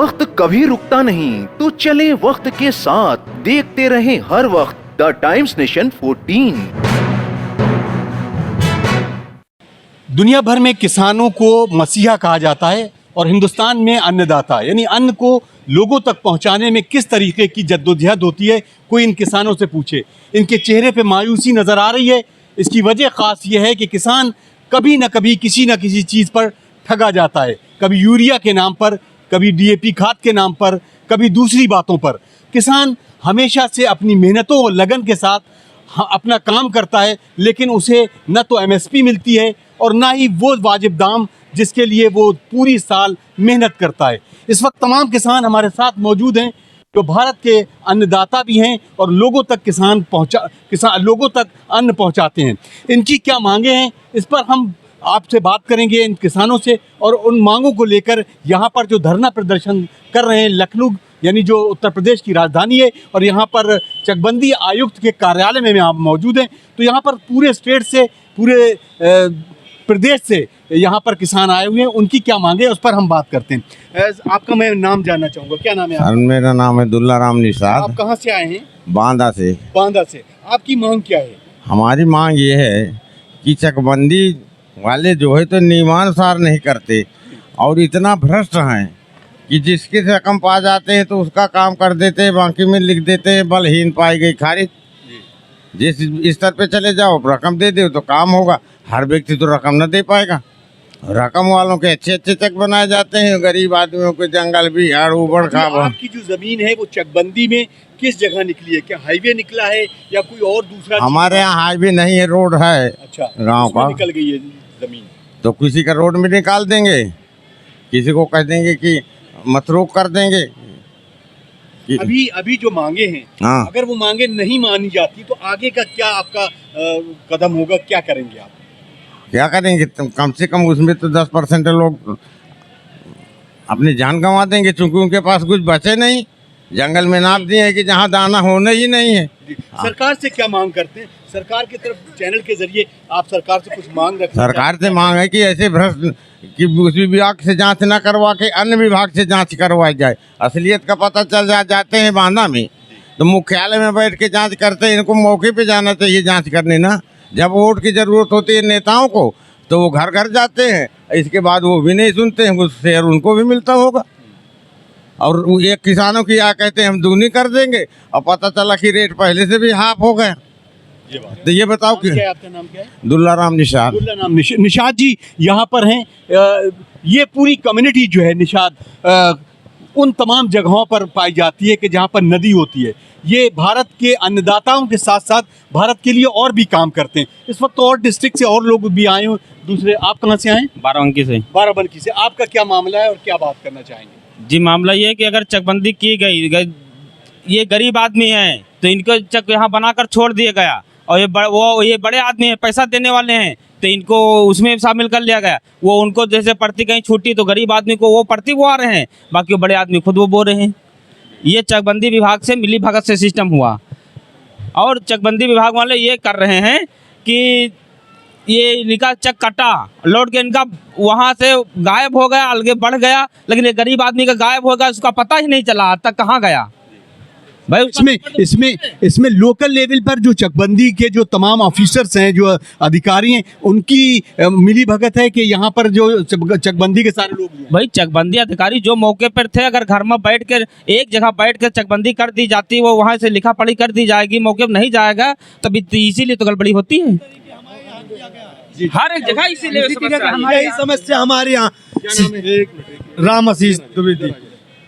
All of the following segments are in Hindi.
वक्त कभी रुकता नहीं, तो चले वक्त के साथ, देखते रहे हर वक्त द टाइम्स नेशन 14। दुनिया भर में किसानों को मसीहा कहा जाता है और हिंदुस्तान में अन्नदाता, यानी अन्न को लोगों तक पहुंचाने में किस तरीके की जद्दोजहद होती है, कोई इन किसानों से पूछे। इनके चेहरे पे मायूसी नज़र आ रही है। इसकी वजह ख़ास ये है कि किसान कभी न कभी किसी न किसी चीज़ पर ठगा जाता है, कभी यूरिया के नाम पर, कभी डीएपी खाद के नाम पर, कभी दूसरी बातों पर। किसान हमेशा से अपनी मेहनतों और लगन के साथ अपना काम करता है, लेकिन उसे न तो एमएसपी मिलती है और ना ही वो वाजिब दाम जिसके लिए वो पूरी साल मेहनत करता है। इस वक्त तमाम किसान हमारे साथ मौजूद हैं जो भारत के अन्नदाता भी हैं और लोगों तक लोगों तक अन्न पहुंचाते हैं। इनकी क्या मांगे हैं, इस पर हम आपसे बात करेंगे इन किसानों से, और उन मांगों को लेकर यहाँ पर जो धरना प्रदर्शन कर रहे हैं लखनऊ, यानी जो उत्तर प्रदेश की राजधानी है, और यहाँ पर चकबंदी आयुक्त के कार्यालय में आप मौजूद हैं। तो यहाँ पर पूरे स्टेट से, पूरे प्रदेश से यहाँ पर किसान आए हुए हैं। उनकी क्या मांगे उस पर हम बात करते हैं। आपका मैं नाम जानना चाहूँगा, क्या नाम है आपका? मेरा नाम है दुल्ला राम निषाद। आप कहाँ से आए हैं? बांदा से। बांदा से। आपकी मांग क्या है? हमारी मांग ये है कि चकबंदी वाले जो है तो नियमानुसार नहीं करते और इतना भ्रष्ट हैं कि जिसकी रकम पा जाते हैं तो उसका काम कर देते हैं, बाकी में लिख देते हैं बलहीन पाई गई खारिज। जिस स्तर पे चले जाओ रकम दे दो तो काम होगा। हर व्यक्ति तो रकम न दे पाएगा। रकम वालों के अच्छे अच्छे चेक बनाए जाते हैं, गरीब आदमियों के जंगल भी हर उबड़ खाबड़। आपकी जो जमीन है वो चकबंदी में किस जगह निकली है? क्या हाईवे निकला है या कोई और दूसरा? हमारे यहाँ हाईवे नहीं है, रोड है। अच्छा, गाँव का निकल गई है जमीन। तो किसी का रोड में निकाल देंगे, किसी को कह देंगे कि मतरोक कर देंगे। अभी जो मांगे हैं, हाँ, अगर वो मांगे नहीं मानी जाती तो आगे का क्या आपका कदम होगा, क्या करेंगे आप? क्या करेंगे? कम से कम उसमें तो 10% लोग अपनी जान गंवा देंगे, चूंकि उनके पास कुछ बचे नहीं। जंगल में नाप दिए है कि जहाँ दाना होना ही नहीं है। सरकार से क्या मांग करते हैं? सरकार की तरफ चैनल के जरिए आप सरकार से कुछ मांग रखते हैं? सरकार से मांग है कि ऐसे भ्रष्ट कि उसी विभाग से जांच न करवा के अन्य विभाग से जांच करवाई जाए। असलियत का पता चल जाते हैं बांदा में तो मुख्यालय में बैठ के जांच करते हैं। इनको मौके पे जाना चाहिए जांच करने ना। जब वोट की जरूरत होती है नेताओं को तो वो घर घर जाते हैं, इसके बाद वो भी नहीं सुनते हैं, उस शेयर उनको भी मिलता होगा। और ये किसानों की क्या कहते हैं हम दुगनी कर देंगे और पता चला कि रेट पहले से भी हाफ हो गया। तो ये बताओ कि आपका नाम क्या है? दुल्ला राम निषाद। दुल्ला नाम निषाद जी यहाँ पर हैं। ये पूरी कम्युनिटी जो है निषाद उन तमाम जगहों पर पाई जाती है कि जहाँ पर नदी होती है। ये भारत के अन्नदाताओं के साथ साथ भारत के लिए और भी काम करते हैं। इस वक्त और डिस्ट्रिक्ट से और लोग भी आए हुए दूसरे। आप कहाँ से आए? बाराबंकी से। बाराबंकी से। आपका क्या मामला है और क्या बात करना चाहेंगे? जी, मामला ये है कि अगर चकबंदी की गई, ये गरीब आदमी हैं तो इनको चक यहाँ बनाकर छोड़ दिया गया, और ये बड़े आदमी हैं, पैसा देने वाले हैं, तो इनको उसमें शामिल कर लिया गया। वो उनको जैसे पड़ती कहीं छूटी तो गरीब आदमी को वो पड़ती वो आ रहे हैं, बाकी वो बड़े आदमी खुद वो बो रहे हैं। ये चकबंदी विभाग से मिली भगत से सिस्टम हुआ, और चकबंदी विभाग वाले ये कर रहे हैं कि ये इनका चक कटा, लौट के इनका वहाँ से गायब हो गया, अलगे बढ़ गया, लेकिन ये गरीब आदमी का गायब हो गया, उसका पता ही नहीं चला आज तक कहाँ गया भाई। इसमें लोकल लेवल पर जो चकबंदी के जो तमाम ऑफिसर्स हैं, जो अधिकारी हैं, उनकी मिली भगत है कि यहाँ पर जो चकबंदी के सारे लोग हैं? भाई चकबंदी अधिकारी जो मौके पर थे, अगर घर में बैठ कर एक जगह बैठ कर चकबंदी कर दी जाती, वो वहाँ से लिखा पढ़ी कर दी जाएगी, मौके पर नहीं जाएगा, तब इसीलिए तो गड़बड़ी होती है हर एक जगह। इसीलिए समस्या हमारे यहाँ। राम आशीष द्विवेदी।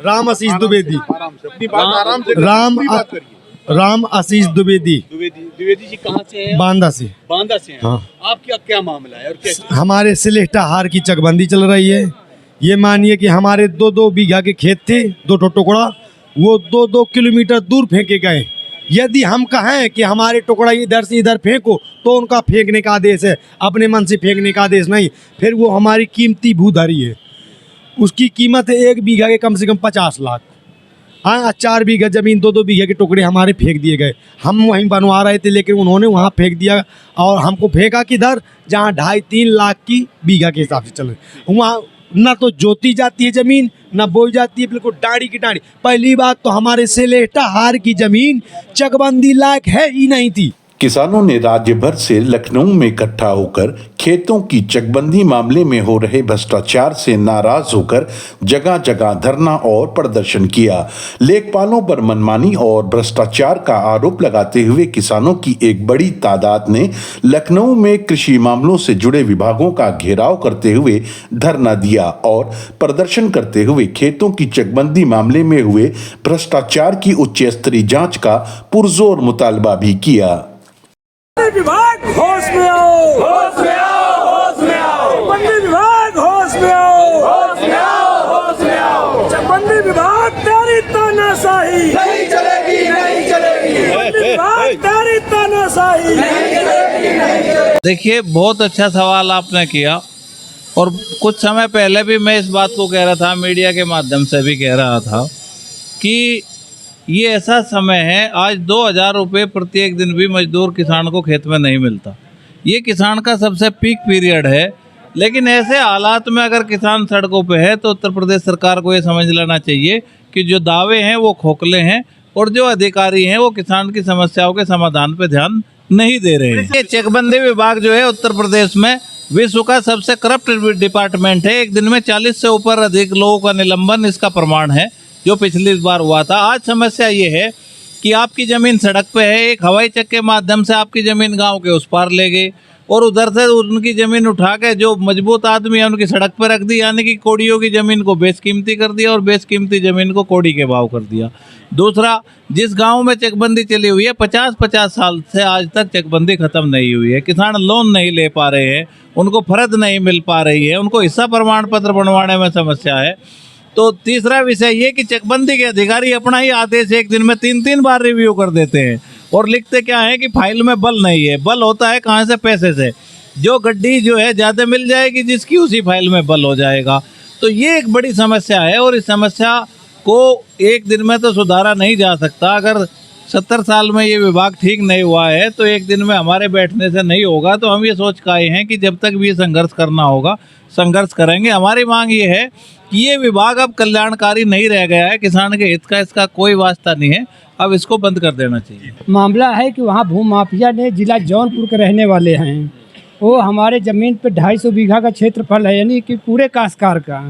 राम आशीष द्विवेदी। द्विवेदी जी कहाँ से हैं? बांदा से। बांदा से हैं। हाँ। आपका क्या मामला है और क्या? हमारे सिलेक्टा हार की चकबंदी चल रही है। ये मानिए कि हमारे 2-2 बीघा के खेत थे, 2 टुकड़ा, वो 2-2 किलोमीटर दूर फेंके गए। यदि हम कहें कि हमारे टुकड़ा इधर से इधर फेंको तो उनका फेंकने का आदेश है, अपने मन से फेंकने का आदेश नहीं। फिर वो हमारी कीमती भूधारी है, उसकी कीमत है 1 बीघा के कम से कम 50 लाख। हाँ, 4 बीघा ज़मीन 2-2 बीघा के टुकड़े हमारे फेंक दिए गए। हम वहीं बनवा रहे थे, लेकिन उन्होंने वहाँ फेंक दिया, और हमको फेंका किधर, जहाँ 2.5-3 लाख की बीघा के हिसाब से चल रही। वहाँ न तो जोती जाती है ज़मीन, ना बोई जाती है, बिल्कुल डाड़ी की डाड़ी। पहली बात तो हमारे सेलेटा हार की जमीन चकबंदी लायक है ही नहीं थी। किसानों ने राज्य भर से लखनऊ में इकट्ठा होकर खेतों की चकबंदी मामले में हो रहे भ्रष्टाचार से नाराज होकर जगह जगह धरना और प्रदर्शन किया। लेखपालों पर मनमानी और भ्रष्टाचार का आरोप लगाते हुए किसानों की एक बड़ी तादाद ने लखनऊ में कृषि मामलों से जुड़े विभागों का घेराव करते हुए धरना दिया और प्रदर्शन करते हुए खेतों की चकबंदी मामले में हुए भ्रष्टाचार की उच्च स्तरीय जांच का पुरजोर मुतालबा भी किया। विभाग होश में आओ, होश में आओ, होश में आओ। चकबंदी विभाग होश में आओ, होश में आओ, होश में आओ। चकबंदी विभाग तेरी तानाशाही नहीं चलेगी, नहीं चलेगी। चकबंदी विभाग तेरी तानाशाही नहीं चलेगी, नहीं चलेगी। देखिए, बहुत अच्छा सवाल आपने किया और कुछ समय पहले भी मैं इस बात को कह रहा था, मीडिया के माध्यम से भी कह रहा था कि ये ऐसा समय है, आज 2000 रुपये प्रति एक दिन भी मजदूर किसान को खेत में नहीं मिलता। ये किसान का सबसे पीक पीरियड है। लेकिन ऐसे हालात में अगर किसान सड़कों पे है तो उत्तर प्रदेश सरकार को ये समझ लेना चाहिए कि जो दावे हैं वो खोखले हैं और जो अधिकारी हैं वो किसान की समस्याओं के समाधान पे ध्यान नहीं दे रहे हैं। ये चकबंदी विभाग जो है उत्तर प्रदेश में विश्व का सबसे करप्ट डिपार्टमेंट है। एक दिन में 40 से ऊपर अधिक लोगों का निलंबन इसका प्रमाण है, जो पिछली बार हुआ था। आज समस्या ये है कि आपकी ज़मीन सड़क पे है, एक हवाई चक्के के माध्यम से आपकी ज़मीन गांव के उस पार ले गए और उधर से उनकी ज़मीन उठा के जो मजबूत आदमी है उनकी सड़क पर रख दी, यानी कि कोड़ियों की ज़मीन को बेशकीमती कर दिया और बेशकीमती ज़मीन को कोड़ी के भाव कर दिया। दूसरा, जिस गांव में चकबंदी चली हुई है 50-50 साल से आज तक चकबंदी ख़त्म नहीं हुई है। किसान लोन नहीं ले पा रहे हैं, उनको फर्द नहीं मिल पा रही है, उनको हिस्सा प्रमाण पत्र बनवाने में समस्या है। तो तीसरा विषय ये कि चकबंदी के अधिकारी अपना ही आदेश एक दिन में 3-3 बार रिव्यू कर देते हैं और लिखते क्या है कि फाइल में बल नहीं है। बल होता है कहाँ से? पैसे से। जो गड्डी जो है ज़्यादा मिल जाएगी जिसकी, उसी फाइल में बल हो जाएगा। तो ये एक बड़ी समस्या है और इस समस्या को एक दिन में तो सुधारा नहीं जा सकता। अगर 70 साल में ये विभाग ठीक नहीं हुआ है तो एक दिन में हमारे बैठने से नहीं होगा। तो हम ये सोच के आए हैं कि जब तक भी ये संघर्ष करना होगा, संघर्ष करेंगे। हमारी मांग ये है कि ये विभाग अब कल्याणकारी नहीं रह गया है, किसान के हित का इसका कोई वास्ता नहीं है, अब इसको बंद कर देना चाहिए। मामला है कि वहाँ भू माफिया ने, जिला जौनपुर के रहने वाले हैं, वो हमारे ज़मीन पे 250 बीघा का क्षेत्रफल है, यानी कि पूरे काश्तकार का।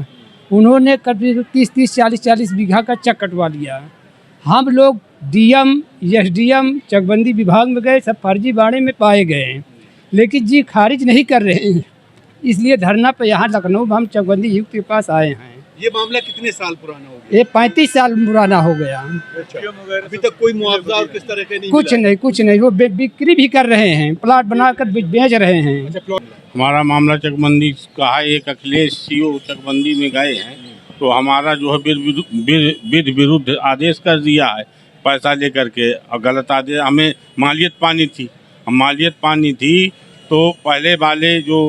उन्होंने करीब 30-30, 40-40 बीघा का चक कटवा लिया। हम लोग डीएम, एसडीएम, चकबंदी विभाग में गए, सब फर्जी बाड़े में पाए गए, लेकिन जी खारिज नहीं कर रहे हैं। इसलिए धरना पे यहाँ लखनऊ हम चकबंदी युक्त के पास आए हैं। ये मामला कितने साल पुराना हो गया? ये 35 साल पुराना हो गया। अभी तक कोई मुआवजा और किस तरह के नहीं कुछ मिला? नहीं, कुछ नहीं। वो बिक्री भी कर रहे हैं, प्लाट बनाकर बेच रहे हैं। हमारा मामला चकबंदी का है। एक अखिलेश सीओ चकबंदी में गए हैं तो हमारा जो है विध विरुद्ध आदेश कर दिया है पैसा लेकर के, और गलत आदेश। हमें मालियत पानी थी, मालियत पानी थी तो पहले वाले जो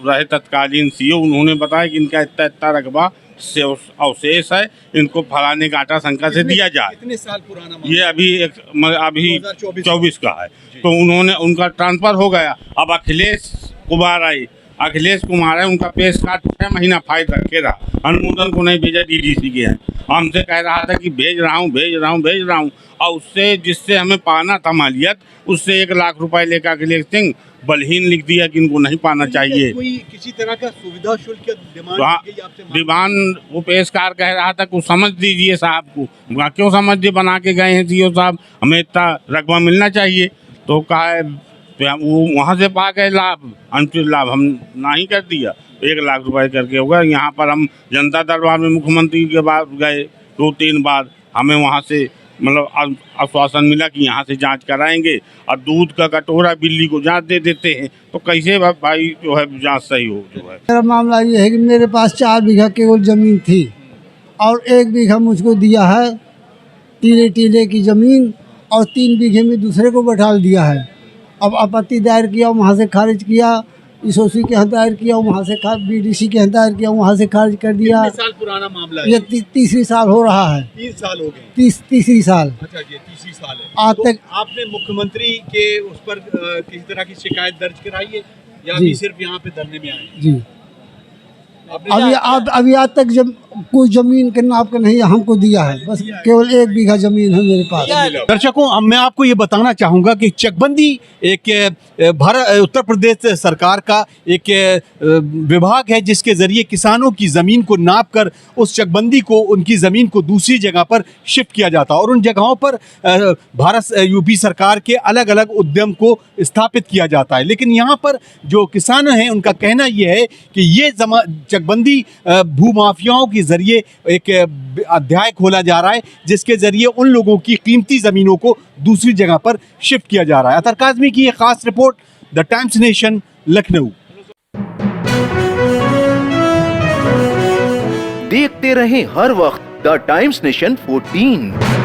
रहे तत्कालीन सीओ, उन्होंने बताया कि इनका इतना इतना रकबा से अवशेष है, इनको फलाने गाटा संख्या से दिया जाए। कितने साल पुराना? ये अभी 24 का है। तो उन्होंने, उनका ट्रांसफर हो गया। अब अखिलेश कुमार आए, उनका पेश कार्ड 6 महीना फाइल रखे रहा, अनुमोदन को नहीं भेजा डीडीसी के हैं। हमसे कह रहा था कि भेज रहा हूँ और उससे जिससे हमें पाना था मालियत, उससे 1 लाख रुपए लेकर अखिलेश सिंह बलहीन लिख दिया कि इनको नहीं पाना चाहिए। कोई किसी तरह का सुविधा शुल्क डिमांड वो पेशकार कह रहा था, कुछ समझ दीजिए साहब को। क्यों समझ बना के गए हैं सीओ साहब, हमें इतना रकबा मिलना चाहिए। तो कहा है वो वहाँ से पा गए लाभ, अंतिम लाभ हम ना ही कर दिया। 1 लाख रुपए करके होगा। यहाँ पर हम जनता दरबार में मुख्यमंत्री के बाद गए 2-3 बार, हमें वहाँ से मतलब आश्वासन मिला कि यहाँ से जांच कराएंगे, और दूध का कटोरा बिल्ली को जांच दे देते हैं। तो कैसे भाई जो है जांच सही हो? जो है मेरा मामला ये है कि मेरे पास 4 बीघा केवल ज़मीन थी और 1 बीघा मुझको दिया है टीले की ज़मीन, और 3 बीघे में दूसरे को बैठा दिया है। अब आपत्ति दायर किया, वहाँ से खारिज किया, एसओसी के यहाँ दायर किया, वहाँ से बीडीसी के यहाँ दायर किया, वहाँ से खारिज कर दिया। कितने साल पुराना मामला है? ये तीसरी साल हो रहा है। 3 साल हो गए? तीसरी साल। अच्छा, ये तीसरी साल है। आज तो तक आपने मुख्यमंत्री के उस पर किसी तरह की शिकायत दर्ज कराई है या जी। अभी सिर्फ यहाँ पे धरने में आए हैं? जी, अभी आज तक जब कोई जमीन के नाप का नहीं हमको दिया है, बस केवल 1 बीघा जमीन है मेरे पास। दर्शकों, अब मैं आपको ये बताना चाहूँगा कि चकबंदी एक उत्तर प्रदेश सरकार का एक विभाग है जिसके ज़रिए किसानों की ज़मीन को नाप कर उस चकबंदी को, उनकी ज़मीन को दूसरी जगह पर शिफ्ट किया जाता है और उन जगहों पर भारत यूपी सरकार के अलग अलग उद्यम को स्थापित किया जाता है। लेकिन यहाँ पर जो किसान हैं उनका कहना ये है कि ये चकबंदी भूमाफियाओं के ज़रिए एक अध्याय खोला जा रहा है जिसके ज़रिए उन लोगों की कीमती ज़मीनों को दूसरी जगह पर शिफ्ट किया जा रहा है। अतर काज़मी की एक खास report, the times nation, Lucknow. देखते रहें हर वक्त द टाइम्स नेशन 14।